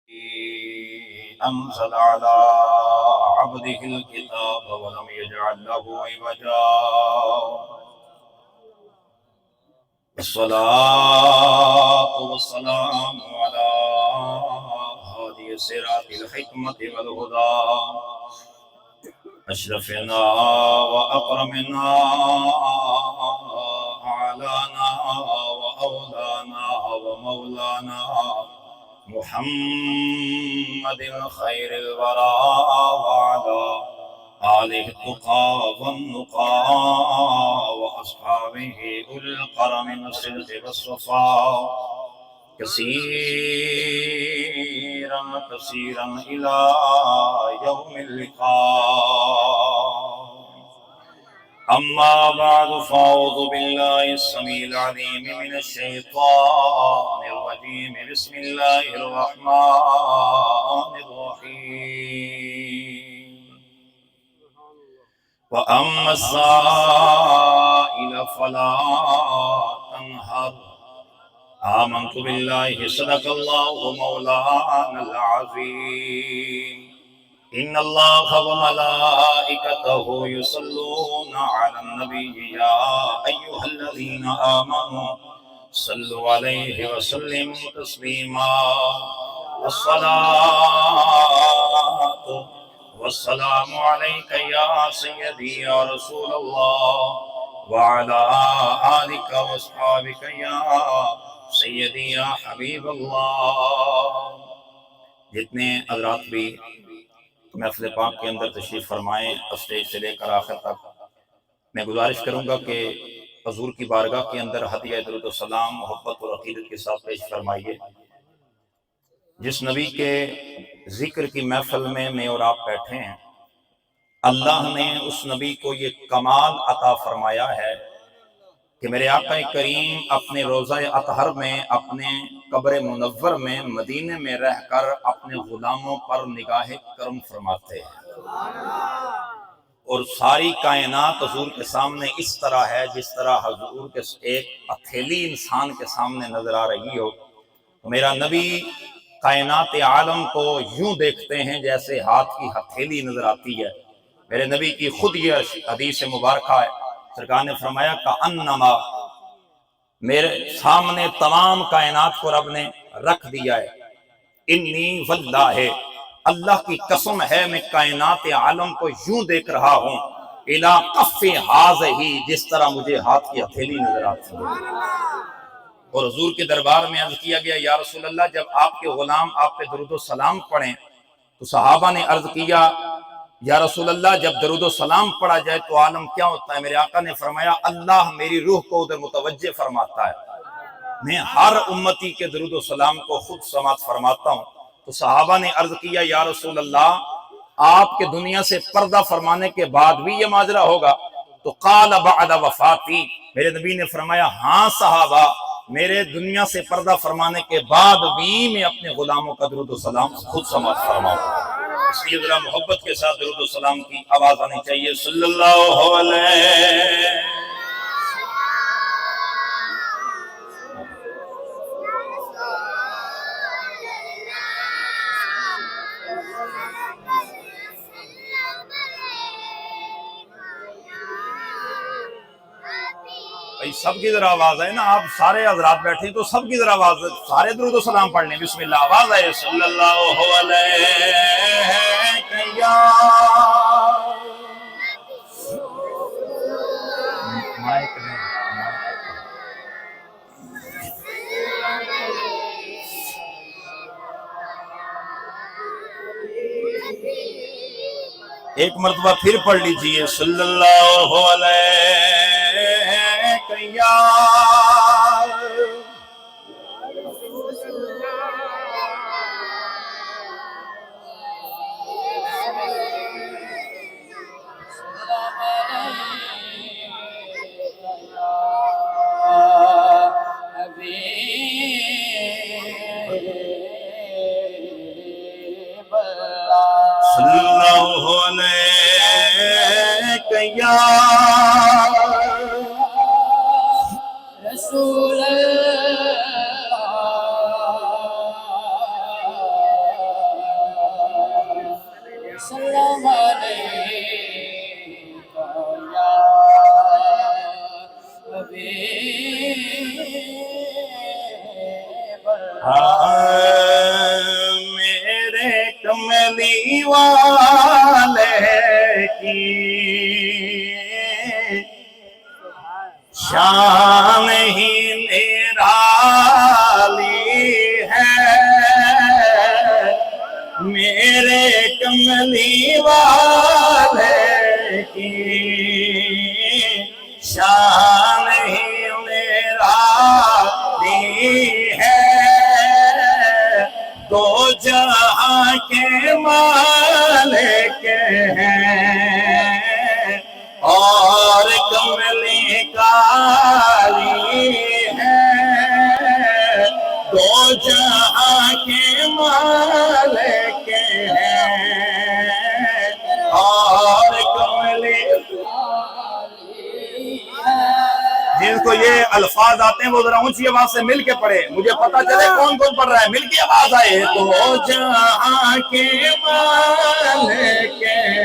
أنزل على عبده الكتاب ولم يجعل له عوجا الصلاة والسلام على هادي الصراط الحكمة والهدى أشرفنا وأكرمنا أعلانا وأولانا ومولانا محمد خير الورى وعلى آله التقى والنقى وأصحابه أولي الكرم والصدق والصفاء كثيرا كثيرا إلى يوم اللقاء. أما بعد فأعوذ بالله السميع العليم من الشيطان الرجيم بسم الله الرحمن الرحيم. وأما السائل فلا تنهر آمنت بالله صدق الله مولانا العظيم. إن الله وملائكته يصلون على النبي يا أيها الذين آمنوا صلوا عليه وسلموا تسليما. الصلاة والسلام عليك يا سيدي يا رسول الله وعلى آلك وأصحابك يا سیدی یا حبیب اللہ. جتنے حضرات بھی محفل پاک کے اندر تشریف فرمائیں اسٹیج سے لے کر آخر تک، میں گزارش کروں گا کہ حضور کی بارگاہ کے اندر ہدیہ درود و سلام محبت اور عقیدت کے ساتھ پیش فرمائیے. جس نبی کے ذکر کی محفل میں اور آپ بیٹھے ہیں، اللہ نے اس نبی کو یہ کمال عطا فرمایا ہے کہ میرے آقا کریم اپنے روضہ اطہر میں، اپنے قبر منور میں، مدینے میں رہ کر اپنے غلاموں پر نگاہ کرم فرماتے ہیں، اور ساری کائنات حضور کے سامنے اس طرح ہے جس طرح حضور کے ایک ہتھیلی انسان کے سامنے نظر آ رہی ہو. میرا نبی کائنات عالم کو یوں دیکھتے ہیں جیسے ہاتھ کی ہتھیلی نظر آتی ہے. میرے نبی کی خود یہ حدیث مبارکہ ہے، سرکار نے فرمایا کأنما، میرے سامنے تمام کائنات کو رب نے رکھ دیا ہے. انی واللہ، اللہ کی قسم ہے میں کائنات عالم کو یوں دیکھ رہا ہوں الی کف ھذہ، جس طرح مجھے ہاتھ کی ہتھیلی نظر آتی ہے. اور حضور کے دربار میں عرض کیا گیا یا رسول اللہ جب آپ کے غلام آپ پہ درود و سلام پڑھیں تو صحابہ نے عرض کیا یا رسول اللہ جب درود و سلام پڑھا جائے تو عالم کیا ہوتا ہے؟ میرے آقا نے فرمایا اللہ میری روح کو ادھر متوجہ فرماتا ہے، میں ہر امتی کے درود و سلام کو خود سماعت فرماتا ہوں. تو صحابہ نے عرض کیا یا رسول اللہ آپ کے دنیا سے پردہ فرمانے کے بعد بھی یہ ماجرا ہوگا؟ تو قال بعد وفاتی، میرے نبی نے فرمایا ہاں صحابہ، میرے دنیا سے پردہ فرمانے کے بعد بھی میں اپنے غلاموں کا درود و سلام خود سماعت فرماؤں. اس لیے ذرا محبت کے ساتھ درود و سلام کی آواز آنی چاہیے. صلی اللہ علیہ. بھائی سب کی ذرا آواز ہے نا، آپ سارے حضرات بیٹھے تو سب کی ذرا آواز ہے، سارے درود و سلام پڑھ لیں. بسم اللہ، آواز ہے صلی اللہ علیہ یا مائک میں. ایک مرتبہ پھر پڑھ لیجئے صلی اللہ علیہ یا صلی اللہ علیہ یا رسول اللہ وسلم علیکہ یا حبیب میرے کملی والے کی شان ہی نرالی ہے، میرے کملی والے کی شان ہی نرالی ہے، دو جہاں کے مالک ہیں اور کملی کالی ہے، دو جہاں کے مالک ہیں اور کملی جن کو یہ الفاظ آتے ہیں وہ ذرا اونچی آواز سے مل کے پڑھے، مجھے پتا چلے کون کون پڑھ رہا ہے، مل کے آواز آئے، دو جہاں کے مالک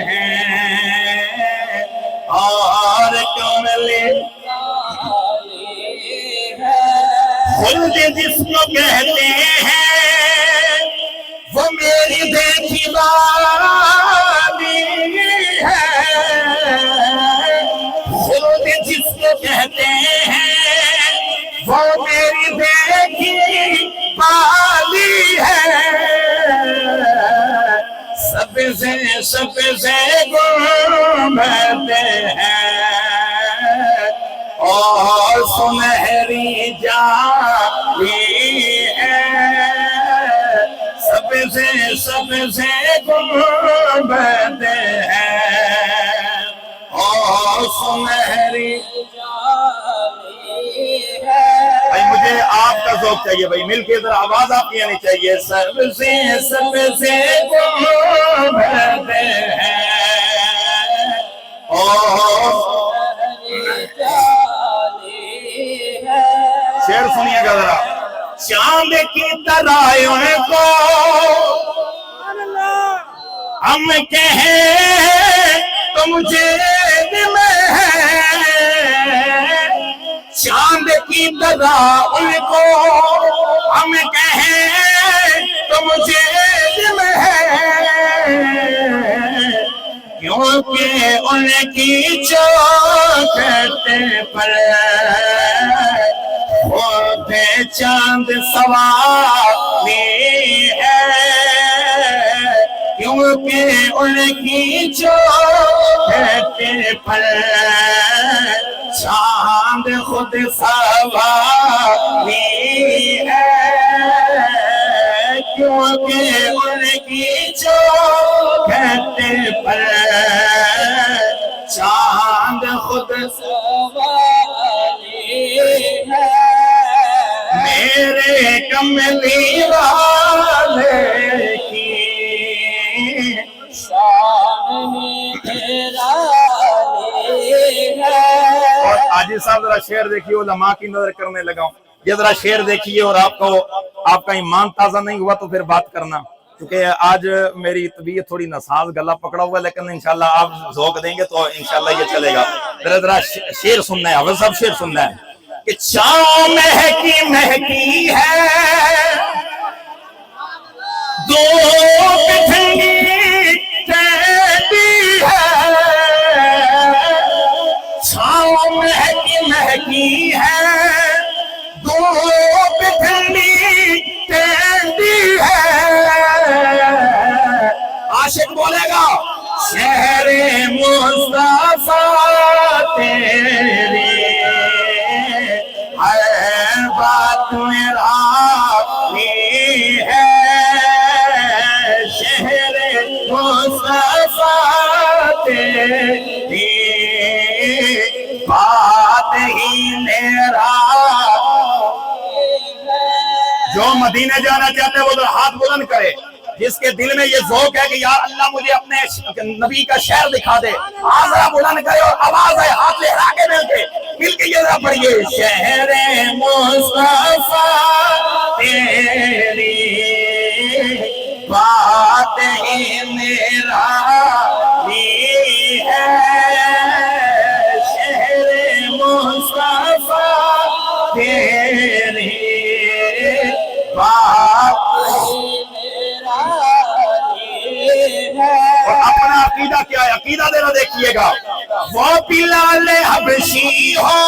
ہیں اور کملی خلد جس کو کہتے ہیں وہ میری دیکھی والی ہے، خلد جس کو کہتے ہیں وہ میری دیکھی والی ہے، سب سے گنبد ہے اور سنہری جالی ہے، سب سے گنبد ہے اور سنہری جالی ہے۔ بھائی مجھے آپ کا ذوق چاہیے، بھائی مل کے ذرا آواز آپ کی آنی چاہیے، سب سے گنبد ہے اور شعر سنیے گا ذرا، چاند کی طرح ان کو ہم کہیں تو مجھے دل ہے، چاند کی طرح ان کو ہم کہیں تو مجھے دل ہے، کیونکہ ان کی چوکھٹ پر خود چاند سواری ہے، کیونکہ ان کی چوکھٹ پر چاند خود سواری ہے، کیونکہ ان کی چوکھٹ پر چاند خود سواری ہے، میرے کملی والے کی شان نرالی ہے۔ اور حاجی صاحب ذرا شعر دیکھیے، علماء کی نظر کرنے لگا ہوں، یہ ذرا شعر دیکھیے، اور آپ کا ایمان تازہ نہیں ہوا تو پھر بات کرنا، کیونکہ آج میری طبیعت تھوڑی ناساز، گلا پکڑا ہوا ہے، لیکن انشاءاللہ آپ ذوق دیں گے تو انشاءاللہ یہ چلے گا۔ ذرا شعر سننا ہے، حافظ صاحب شعر سننا ہے کہ چاؤں مہکی مہکی ہے، دو پٹھنی ٹہتی ہے، چھاؤں مہکی مہکی ہے، دو پٹھنی ٹہتی ہے، عاشق بولے گا شہر مصطفیٰ تیری ہے بات میرا ہے، شہر مصطفیٰ تیری بات ہی میرا۔ جو مدینے جانا چاہتے ہیں وہ تو ہاتھ بلند کرے، جس کے دل میں یہ ذوق ہے کہ یا اللہ مجھے اپنے نبی کا شہر دکھا دے، آزرا بلند کرے اور آواز ہے، ہاتھ لہرا کے مل کے یہ ذرا پڑھیے، شہر مصطفیٰ تیری بات ہی میرا ہے شہر مصطفیٰ تیری بات ہی میرا ہے۔ اور اپنا عقیدہ کیا ہے؟ عقیدہ دینا دیکھیے گا، وہ بلال حبشی ہو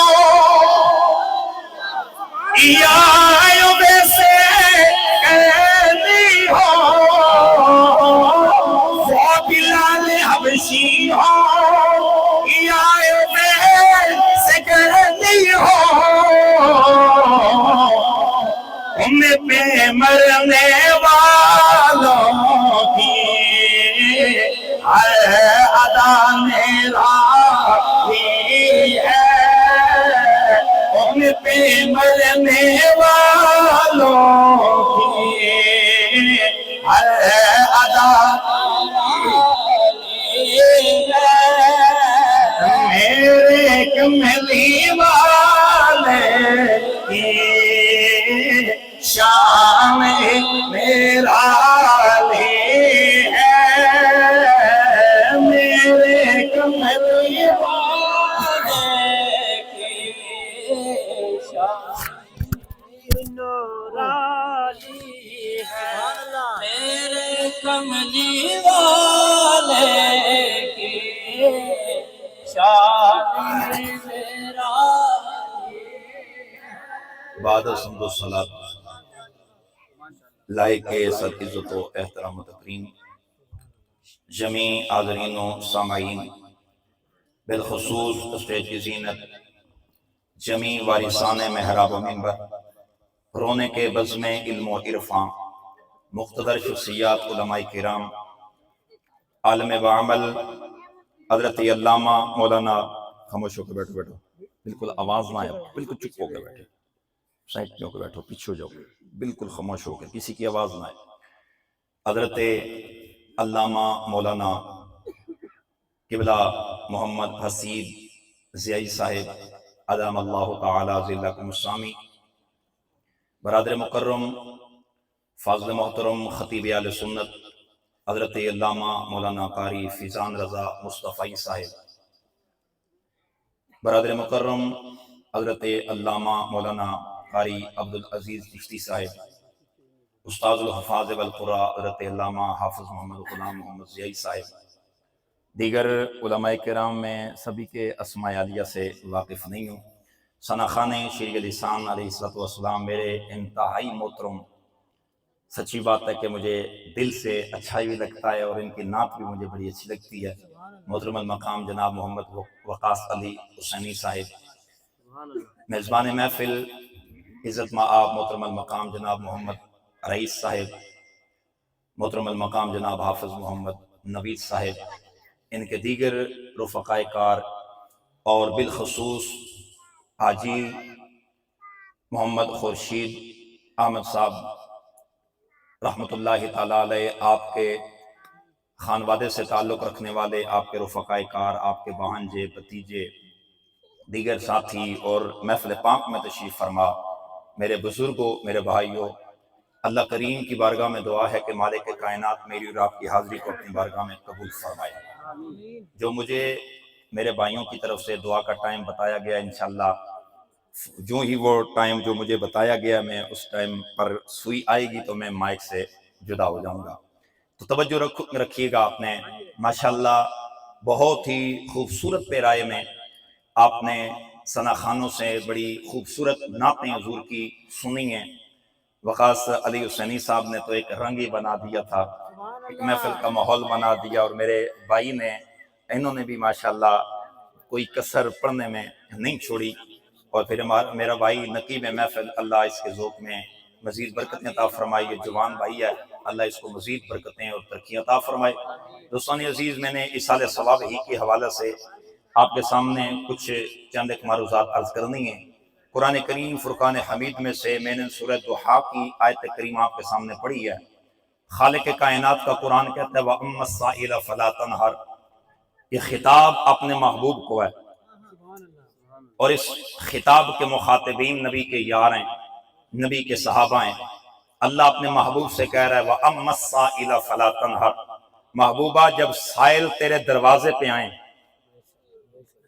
یا ایوب سے قیدی ہو، وہ بلال حبشی ہو یا ایوب سے قیدی ہو، پہ مرنے والوں کی ہر ادا میرا ہی ہے، پہ مرنے والوں کی ہر ادا میرے کملی والے کی شان میرا لی ہے، میرے کملی والے کی شان نورالی ہے، میرے کملی والے کی شان میرا۔ بعد سمد و صلاة لائق سر عزت و احترام و تکریم جمیع حاضرین و سامعین، بالخصوص اسٹیج کی زینت جمیع وارثان محراب و منبر، رونے کے بزم علم و عرفان، مقتدر شخصیات علماء کرام، عالم بعمل حضرت علامہ مولانا، خاموش ہو کے بیٹھو بالکل آواز نہ آئے، بالکل چپ ہو کے بیٹھے، سائڈ پہ ہو کے بیٹھو، پیچھے ہو جاؤ، بالکل خاموش ہو کے، کسی کی آواز نہ آئے۔ حضرت علامہ مولانا قبلہ محمد حسید ضیائی صاحب ادام اللہ تعالی ذلکم السامی، برادر مکرم فاضل محترم خطیب اہل سنت حضرت علامہ مولانا قاری فیضان رضا مصطفی صاحب، برادر مکرم حضرت علامہ مولانا قاری عبدالعزیز چشتی صاحب، استاذ الحفاظ والقراء حضرت علامہ حافظ محمد غلام محمد ضیائی صاحب، دیگر علماء کرام میں سبھی کے اسماء عالیہ سے واقف نہیں ہوں۔ ثنا خان شیخ لسان علیہ السلام میرے انتہائی محترم، سچی بات ہے کہ مجھے دل سے اچھا بھی لگتا ہے اور ان کی نعت بھی مجھے بڑی اچھی لگتی ہے، محترم المقام جناب محمد وقاص علی حسینی صاحب، میزبان محفل عزت مآب محترم المقام جناب محمد رئیس صاحب، محترم المقام جناب حافظ محمد نوید صاحب، ان کے دیگر رفقائے کار اور بالخصوص حاجی محمد خورشید احمد صاحب رحمۃ اللہ تعالیٰ علیہ، آپ کے خانوادے سے تعلق رکھنے والے آپ کے رفقائے کار، آپ کے بھانجے بھتیجے، دیگر ساتھی اور محفل پاک میں تشریف فرما میرے بزرگوں، میرے بھائیوں، اللہ کریم کی بارگاہ میں دعا ہے کہ مالک کائنات میری اور آپ کی حاضری کو اپنی بارگاہ میں قبول فرمائے۔ جو مجھے میرے بھائیوں کی طرف سے دعا کا ٹائم بتایا گیا، انشاءاللہ جو ہی وہ ٹائم جو مجھے بتایا گیا میں اس ٹائم پر سوئی آئے گی تو میں مائک سے جدا ہو جاؤں گا، تو توجہ رکھیے گا۔ آپ نے ماشاءاللہ بہت ہی خوبصورت پیرائے میں آپ نے ثنا خانوں سے بڑی خوبصورت نعتیں حضور کی سنی ہیں۔ وقاص علی حسینی صاحب نے تو ایک رنگ ہی بنا دیا تھا، ایک محفل کا ماحول بنا دیا، اور میرے بھائی نے، انہوں نے بھی ماشاءاللہ کوئی کسر پڑھنے میں نہیں چھوڑی، اور پھر میرا بھائی نقیب محفل، اللہ اس کے ذوق میں مزید برکتیں عطا فرمائے، یہ جوان بھائی ہے، اللہ اس کو مزید برکتیں اور ترقی عطا فرمائے۔ دوستان عزیز، میں نے اصالِ ثواب ہی کے حوالے سے آپ کے سامنے کچھ چند ایک معروضات عرض کرنی ہیں۔ قرآن کریم فرقان حمید میں سے میں نے سورہ ضحیٰ کی آیت کریم آپ کے سامنے پڑھی ہے۔ خالق کائنات کا قرآن کہتا ہے وَأَمَّا السَّائِلَ فَلَا تَنْهَرْ، یہ خطاب اپنے محبوب کو ہے، اور اس خطاب کے مخاطبین نبی کے یار ہیں، نبی کے صحابہ ہیں۔ اللہ اپنے محبوب سے کہہ رہا ہے وَأَمَّا السَّائِلَ فَلَا تَنْهَرْ، محبوبہ جب سائل تیرے دروازے پہ آئیں،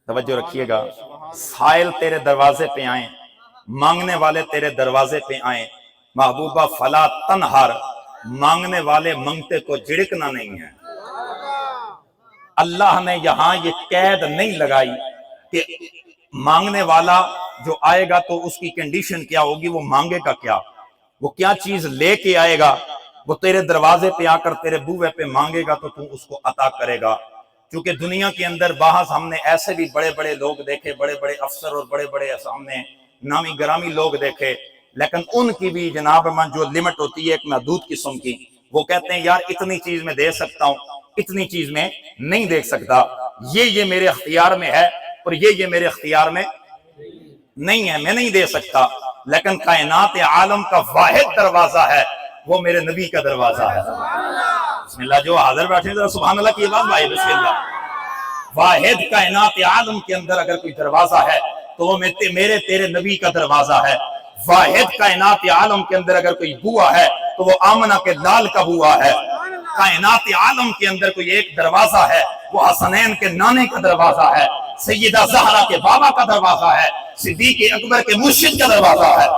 توجہ رکھیے گا، سائل تیرے دروازے پہ آئیں، مانگنے والے تیرے دروازے پہ آئیں، محبوبہ فلا تنہر، مانگنے والے منگتے کو جھڑکنا نہیں ہے۔ اللہ نے یہاں یہ قید نہیں لگائی کہ مانگنے والا جو آئے گا تو اس کی کنڈیشن کیا ہوگی، وہ مانگے گا کیا، وہ کیا چیز لے کے آئے گا، وہ تیرے دروازے پہ آ کر تیرے بوئے پہ مانگے گا تو تو اس کو عطا کرے گا۔ کیونکہ دنیا کے اندر بعض ہم نے ایسے بھی بڑے بڑے لوگ دیکھے، بڑے بڑے افسر اور بڑے بڑے ہم نے نامی گرامی لوگ دیکھے، لیکن ان کی بھی جناب من جو لمٹ ہوتی ہے ایک محدود قسم کی، وہ کہتے ہیں یار اتنی چیز میں دے سکتا ہوں، اتنی چیز میں نہیں دے سکتا، یہ میرے اختیار میں ہے اور یہ میرے اختیار میں نہیں ہے، میں نہیں دے سکتا۔ لیکن کائنات عالم کا واحد دروازہ ہے، وہ میرے نبی کا دروازہ ہے۔ بسم اللہ، جو حاضر بیٹھے ہیں سبحان اللہ کی آواز بھائی، بسم اللہ۔ واحد کائنات عالم کے اندر اگر کوئی دروازہ ہے تو وہ میرے تیرے نبی کا دروازہ ہے۔ واحد کائنات عالم کے اندر اگر کوئی بوا ہے تو وہ آمنہ کے لال کا بوا ہے۔ کائنات عالم کے اندر کوئی ایک دروازہ ہے، وہ حسنین کے نانے کا دروازہ ہے، سیدہ زہرا کے بابا کا دروازہ ہے، صدیق اکبر کے مرشد کا دروازہ ہے،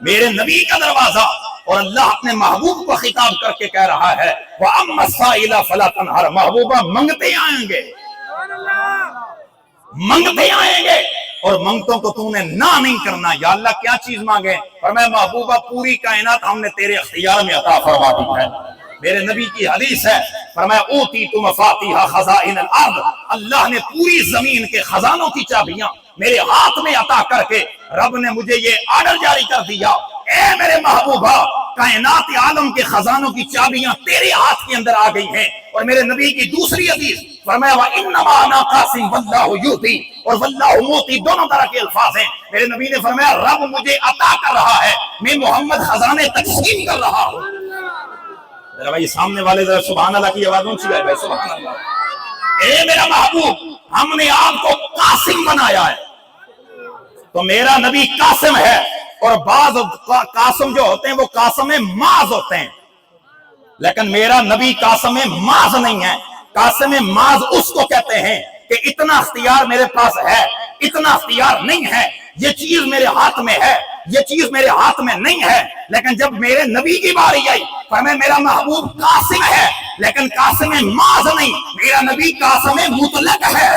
میرے نبی کا دروازہ۔ اور اللہ اپنے محبوب کو خطاب کر کے کہہ رہا ہے وَأَمَّا السَّائِلَ فَلَا تَنْهَرْ، محبوبہ منگتے آئیں گے، منگتے آئیں گے اور منگتوں کو تو نے نہ نہیں کرنا۔ یا اللہ کیا چیز مانگے؟ فرمایا محبوبہ پوری کائنات ہم نے تیرے اختیار میں عطا فرما دی ہے۔ میرے نبی کی حدیث ہے، فرمایا اوتیت مفاتیح خزائن الارض، اللہ نے پوری زمین کے خزانوں کی چابیاں میرے ہاتھ میں عطا کر کے رب نے مجھے یہ آرڈر جاری کر دیا، اے میرے محبوبہ کائنات عالم کے خزانوں کی چابیاں تیرے ہاتھ کے اندر آ گئی ہیں۔ اور میرے نبی کی دوسری حدیث فرمایا وَإِنَّمَا أَنَا قَاسِمٌ وَاللَّهُ يُعْطِي، اور واللہ موتی دونوں طرح کے الفاظ ہیں۔ میرے نبی نے فرمایا رب مجھے عطا کر رہا ہے، میں محمد خزانے تقسیم کر رہا ہوں۔ ذرا بھائی سامنے والے ذرا سبحان اللہ کی آواز اونچی ہے بھائی، سبحان اللہ۔ اے میرا محبوب ہم نے آپ کو قاسم بنایا ہے، تو میرا نبی قاسم ہے، اور بعض قاسم جو ہوتے ہیں وہ قاسم معاذ ہوتے ہیں، لیکن میرا نبی قاسم معاذ نہیں ہے۔ قاسم معاذ اس کو کہتے ہیں کہ اتنا اختیار میرے پاس ہے، اتنا اختیار نہیں ہے، یہ چیز میرے ہاتھ میں ہے، یہ چیز میرے ہاتھ میں نہیں ہے۔ لیکن جب میرے نبی کی باری آئی فرمایا میرا محبوب قاسم ہے لیکن قاسم معاذ نہیں، میرا نبی قاسم مطلق ہے۔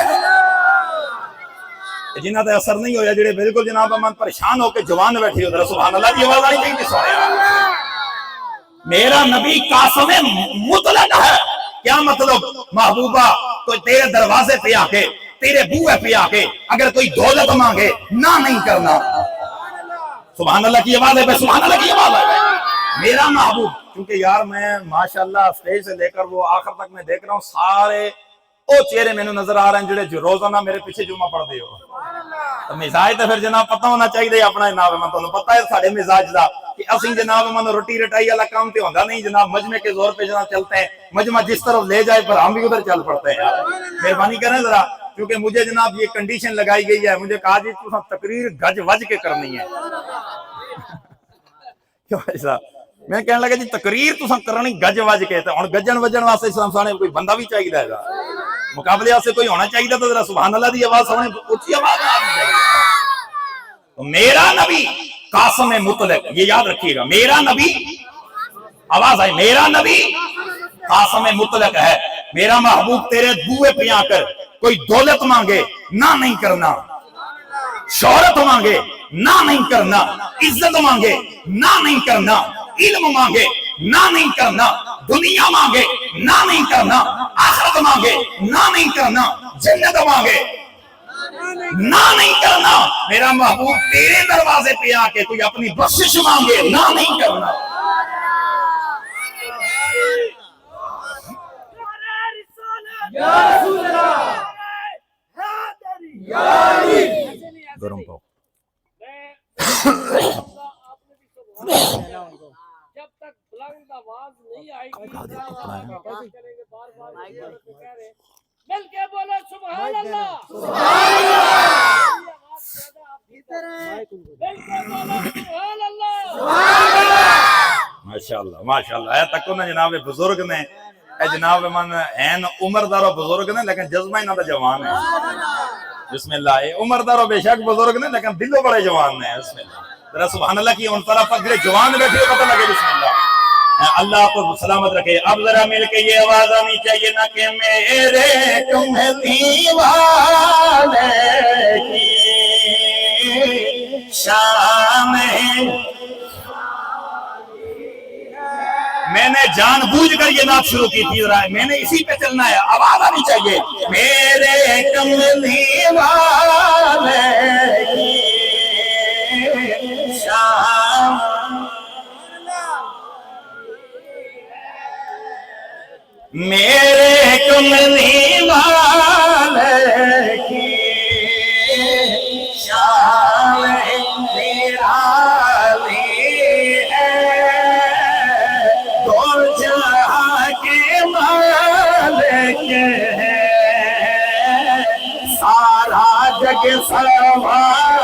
جنہاں تے اثر نہیں ہویا، جڑے بالکل جناب من پریشان ہو کے جوان بیٹھی ہو، ذرا سبحان اللہ کی آواز آئی نہیں سویا۔ میرا نبی قاسم مطلق ہے۔ کیا مطلب؟ محبوبہ تو تیرے دروازے پہ آ کے، تیرے بوئے پہ آ کے اگر کوئی دولت مانگے نہ نہیں کرنا۔ سبحان اللہ کی آواز ہے، سبحان اللہ کی آواز ہے۔ میرا محبوب، کیونکہ یار میں ماشاءاللہ اسٹیج سے لے کر وہ آخر تک میں دیکھ رہا ہوں سارے او چہرے میں نظر آ رہے ہیں جڑے روزانہ میرے پیچھے جمعہ پڑھ دے ہو۔ تو مزاج تو پھر جناب پتہ ہونا چاہیے اپنا، جناب من تو پتہ ہے ساڑھے مزاج دا کہ اسی جناب من روٹی رٹائی والا کام تے ہوندا نہیں، جناب مجمع کے زور پہ جناب چلتے ہیں، مجمع جس طرف لے جائے پر ہم بھی ادھر چل پڑتے ہیں۔ مہربانی کریں ذرا، کیونکہ مجھے جناب یہ کنڈیشن لگائی گئی ہے، مجھے کہا جی تو تقریر گج وج کے کرنی ہے۔ کیوں ایسا؟ میں کہنے لگا جی تقریر تو کرنی گج وج کے، ہن گجن وجن واسطے اسلام سانے کوئی بندہ بھی چاہیے گا، مقابلے سے کوئی ہونا چاہیے، تو ذرا سبحان اللہ دی آواز سونے اونچی آواز آنی چاہیے۔ تو میرا نبی قاسم مطلق، یہ یاد رکھیے گا، میرا نبی، آواز آئے، میرا نبی قاسم مطلق ہے۔ میرا محبوب تیرے بوئے پہ آ کر کوئی دولت مانگے نہ نہیں کرنا، شہرت مانگے نہ نہیں کرنا، عزت مانگے نہ نہیں کرنا، علم مانگے نہ نہیں کرنا، دنیا مانگے نہ نہیں کرنا، آخرت مانگے نہ نہیں کرنا، جنت مانگے نہ نہیں کرنا۔ میرا محبوب تیرے دروازے پہ آ کے کوئی اپنی بخشش مانگے نہ نہیں کرنا۔ گرم پاؤ جب تک بلند آواز نہیں آئے گی کریں گے، بار بار کہہ رہے مل کے بولو سبحان اللہ، سبحان اللہ، مل کے بولو سبحان اللہ، سبحان اللہ۔ ماشاءاللہ ماشاءاللہ اے تکو نا جناب بزرگ نے اے جناب من این عمر دارو بزرگ نے لیکن جذبہ انہاں دا جوان ہے بسم اللہ اے عمر دارو بے شک بزرگ نے لیکن دلوں بڑے جوان نے بسم اللہ ذرا سبحان اللہ کی ان طرف اگلے جوان بیٹھے پتہ لگے بسم اللہ اللہ آپ کو سلامت رکھے اب ذرا مل کے یہ آواز آنی چاہیے نا کہ میرے تمہیں دیوانے کی شام میں نے جان بوجھ کر یہ نعت شروع کی تھی میں نے اسی پہ چلنا ہے آواز آنی چاہیے میرے کملی والے کی شام میرے کملی والے کی شام نرالی ہے دو جہاں کے مالک ہے سارا جگ سنبھال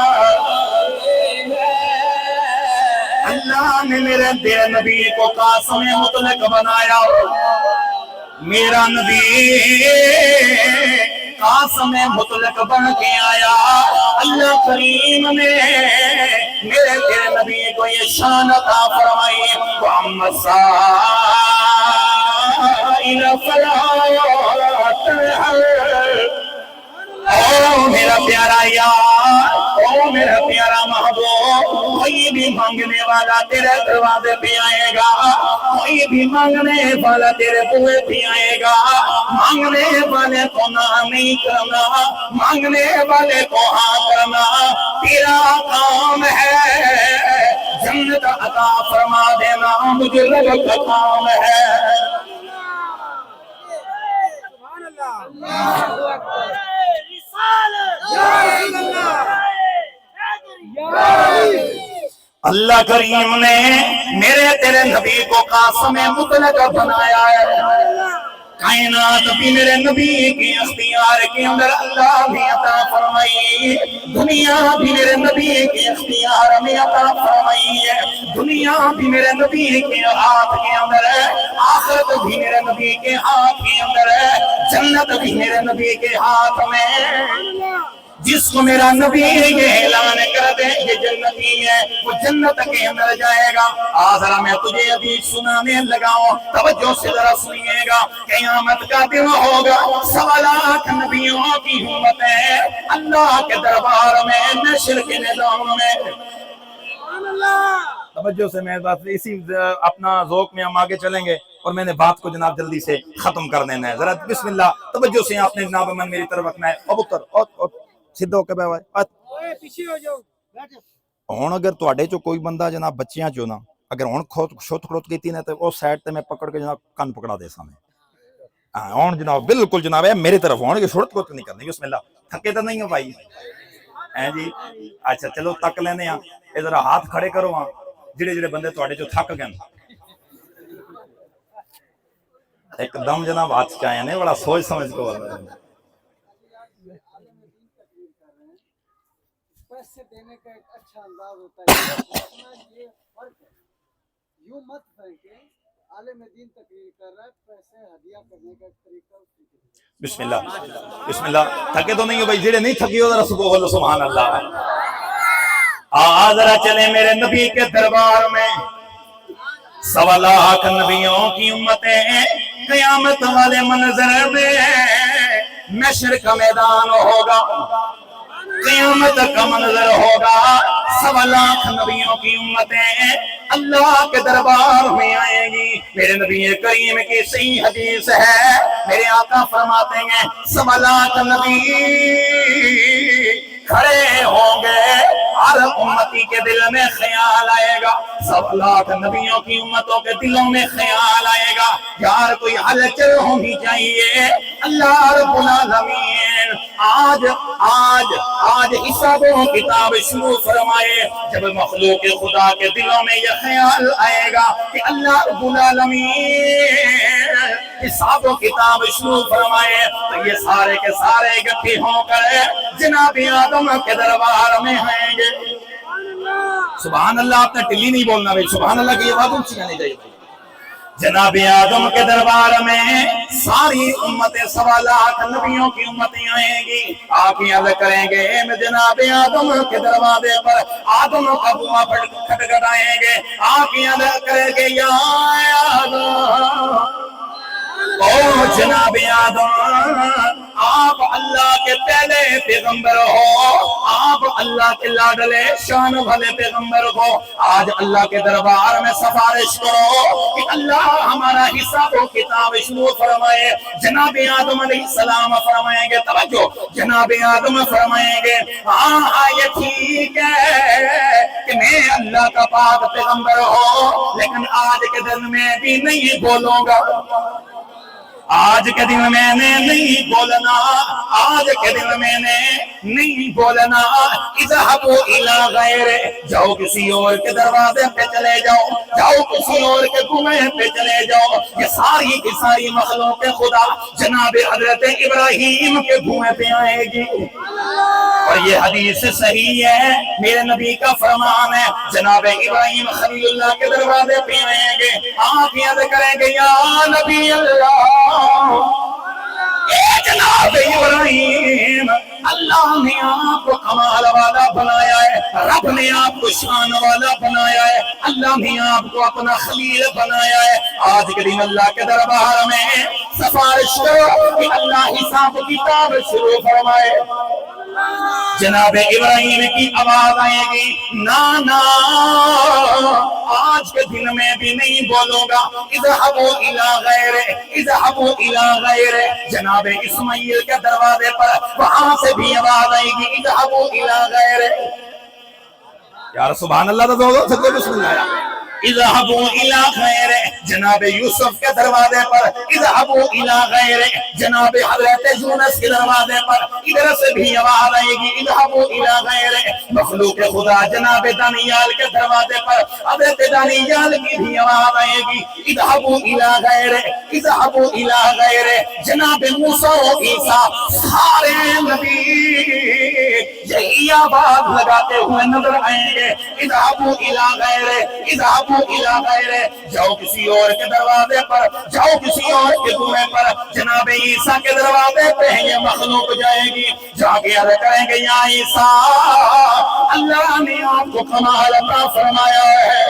اللہ نے میرے دیر نبی کو قاسم مطلق بنایا میرا نبی قاسم مطلق بن کے آیا اللہ کریم نے میرے تیرے نبی کو یہ شان عطا فرمائی محمد سائل فلا تنہر او میرا پیارا یار او میرا پیارا محبوب کوئی بھی مانگنے والا تیرے دروازے پہ آئے گا کوئی بھی مانگنے والا تیرے بوئے پہ آئے گا مانگنے والے کو نہ نہیں کرنا مانگنے والے کو ہاں کرنا تیرا کام ہے جنت عطا فرما دینا مجھے رب کا کام ہے اللہ کریم نے میرے تیرے نبی کو قاسم مطلق بنایا ہے کائنات بھی میرے نبی کے اختیار کے اندر اللہ نے عطا فرمائی دنیا بھی میرے نبی کے اختیار میں عطا فرمائی ہے دنیا بھی میرے نبی کے ہاتھ کے اندر ہے آخرت بھی میرے نبی کے ہاتھ کے اندر ہے جنت بھی میرے نبی کے ہاتھ میں جس کو میرا نبی یہ اعلان کر دے یہ جنتی ہے وہ جنت کے اندر جائے گا ذرا میں تجھے ابھی سنانے لگاؤں توجہ سے ذرا سنیے گا قیامت کا دن ہوگا 1.25 لاکھ نبیوں کی امت ہے اللہ کے دربار میں نشر کے نظام میں توجہ سے میں بات اسی اپنا ذوق میں ہم آگے چلیں گے اور میں نے بات کو جناب جلدی سے ختم کر دینا ہے ذرا بسم اللہ توجہ سے آپ نے جناب من میری طرف رکھنا ہے ابوتر سیدھا ہو کے پیچھے ہو جاؤ ہن اگر تواڈے چوں کوئی بندہ جناب بچیاں چوں نا اگر ہن شوت خڑوت کیتی نے تے او سائڈ تے میں پکڑ کے جناب کن پکڑا دے سامنے ہن جناب بالکل جناب ہے میری طرف ہن کہ شوت خڑوت نہیں کرنی بسم اللہ تھکے تو نہیں ہو بھائی ہیں جی اچھا چلو تک لینے ہاں اے ذرا ہاتھ کھڑے کرو ہاں جڑے جڑے بندے تواڈے چوں تھک گئے ایک دم جناب ہاتھ چاہے نے بڑا سوچ سمجھ کو پیسے دینے کا ایک اچھا انداز ہوتا ہے یہ فرق ہے یوں مت پھینکیں عالم دین تقریر کر رہا ہے پیسے ہدیہ کرنے کا ایک طریقہ بسم اللہ بسم اللہ تھکے تو نہیں ہو بھائی جڑے نہیں تھکی ہو ذرا سبحان اللہ ذرا چلے میرے نبی کے دربار میں 1.25 لاکھ نبیوں کی امتیں قیامت والے منظر میں محشر کا میدان ہوگا قیامت کا منظر ہوگا 1.25 لاکھ نبیوں کی امتیں اللہ کے دربار میں آئیں گی میرے نبی کریم کی صحیح حدیث ہے میرے آقا فرماتے ہیں 1.25 لاکھ نبی کھڑے ہوں گے ہر امتی کے دل میں خیال آئے گا 1.25 لاکھ نبیوں کی امتوں کے دلوں میں خیال آئے گا یار کوئی ہلچل ہونی چاہیے اللہ رب العالمین آج حساب و کتاب شروع فرمائے جب مخلوق خدا کے دلوں میں یہ خیال آئے گا کہ اللہ رب العالمین حساب و کتاب شروع فرمائے تو یہ سارے کے سارے اکٹھے ہو کر جناب آدم کے دربار میں آئیں گے سبحان اللہ آپ نے ٹلی نہیں بولنا بھائی، سبحان اللہ کی آواز اونچی آنی چاہیے بھائی۔ جناب آدم کے دربار میں ساری امتیں سوالات نبیوں کی امتیں آئیں گی، آپ یاد کریں گے میں جناب آدم کے دروازے پر آدم کا بوا کھٹکھٹائیں گے، آپ یاد کریں گے یا آدم او جناب آدم آپ اللہ کے پہلے پیغمبر ہو، آپ اللہ کے لاڈلے شان والے پیغمبر ہو، آج اللہ کے دربار میں سفارش کرو کہ اللہ ہمارا حساب و کتاب شروع فرمائے۔ جناب آدم علیہ السلام فرمائیں گے، توجہ، جناب آدم فرمائیں گے ہاں یہ ٹھیک ہے کہ میں اللہ کا پاک پیغمبر ہوں، لیکن آج کے دن میں بھی نہیں بولوں گا، آج کے دن میں نے نہیں بولنا، آج کے دن میں نے نہیں بولنا۔ اذهبوا الى غیرہ، جاؤ کسی اور کے دروازے پہ چلے جاؤ، جاؤ کسی اور کے کنویں پہ چلے جاؤ۔ یہ ساری کی ساری مخلوق خدا جناب حضرت ابراہیم کے کنویں پہ آئے گی، اور یہ حدیث صحیح ہے، میرے نبی کا فرمان ہے، جناب ابراہیم خلیل اللہ کے دروازے پہ آئیں گے، آپ یاد کریں گے یا نبی اللہ، اے جناب ابراہیم، اللہ نے آپ کو کمال والا بنایا ہے، رب نے آپ کو شان والا بنایا ہے، اللہ نے آپ کو اپنا خلیل بنایا ہے۔ آج کے دن اللہ کے دربار میں سفارش کرو کہ اللہ حساب کتاب شروع فرمائے۔ جناب ابراہیم کی آواز آئے گی نانا آج کے دن میں بھی نہیں بولوں گا، اذهبوا الى غیرہ، اذهبوا الى غیرہ۔ جناب اسماعیل کے دروازے پر وہاں سے بھی آواز آئے گی اذهبوا الى غیرہ۔ یار سبحان اللہ، تو بسم اللہ۔ اذهبوا الى غیرہ، جناب یوسف کے دروازے پر اذهبوا الى غیرہ، جناب حضرت یونس کے دروازے پر ادھر سے بھی آواز آئے گی اذهبوا الى غیرہ۔ مخلوق خدا جناب دانیال کے دروازے پر حضرت دانیال کی بھی آواز آئے گی اذهبوا الى غیرہ، اذهبوا الى غیرہ۔ جناب موسیٰ و عیسیٰ سارے نبی یہی آواز لگاتے ہوئے نظر آئیں گے اذهبوا الى غیرہ، اذهبوا الى غیرہ۔ جاؤ کسی اور کے دروازے پر، جاؤ کسی اور کے کنویں پر۔ جناب عیسیٰ کے دروازے پہ یہ مخلوق جائے گی، جا کے عرض کریں گے یا عیسیٰ اللہ نے آپ کو کمال عطا فرمایا ہے،